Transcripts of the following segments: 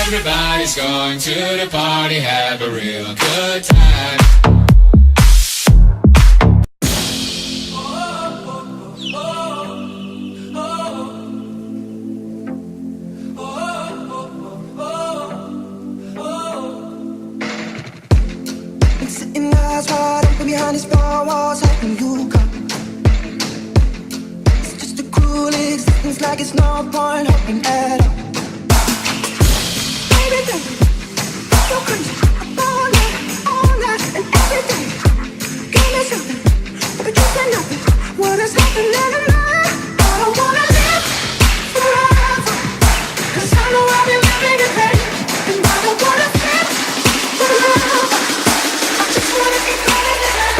Everybody's going to the party, have a real good time. Been sitting eyes wide open behind these four walls, hoping you come. It's just a cruel existence, like it's no point hoping at all. So crazy, all night, and every day. Give me something, but you say nothing. What is happening tonight? I don't wanna live forever, 'cause I know I'll be living in pain. And I don't wanna live forever, I just wanna keep going tonight.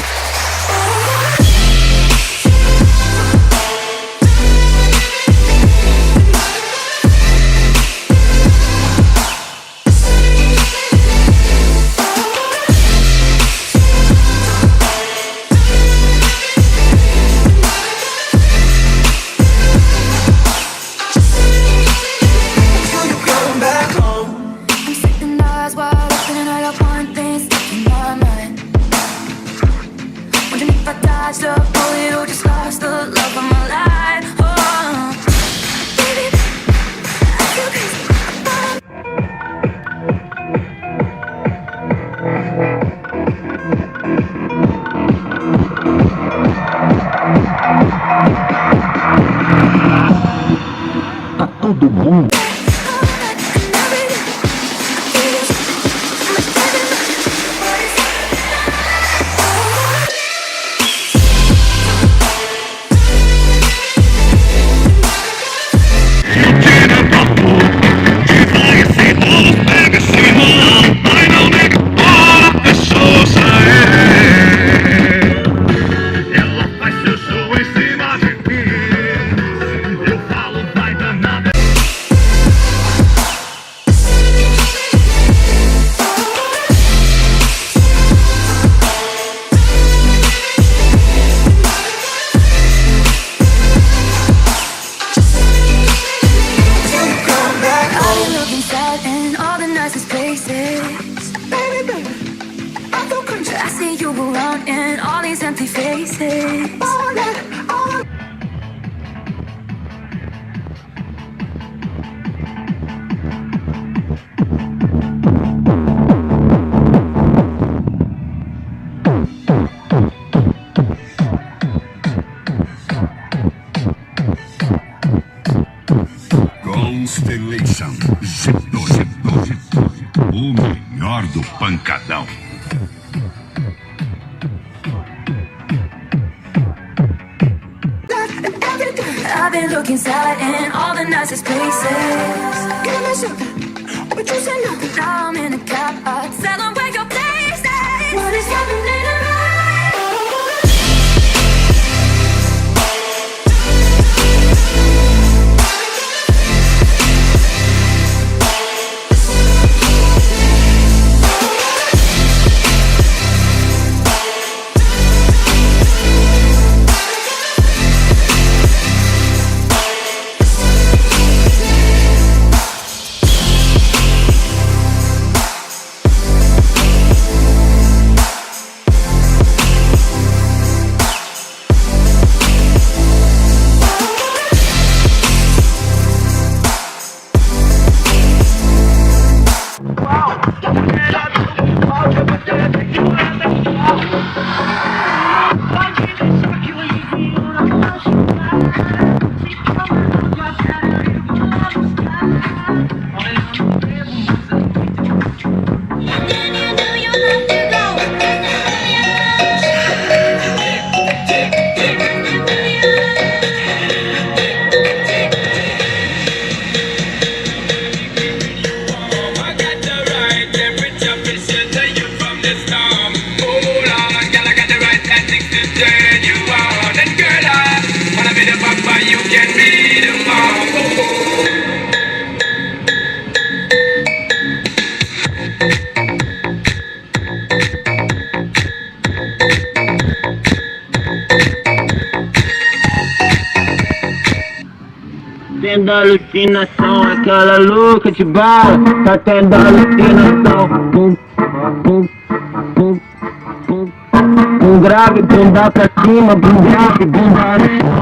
I don't wanna the bullet or just lost the love of my life. Oh, baby, I feel crazy. Tá todo mundo. I see you around in all these empty faces. Constellation G12, o melhor do pancadão. I've been looking sad in all the nicest places. Give me something, but you say nothing. Now I'm in a cab, I'd celebrate your places. What is happening tonight? tendo alucinação, aquela louca de bala, tá tendo alucinação. Pum, pum, pum, pum, pum grave, bunda pra cima, bunda grave, bunda.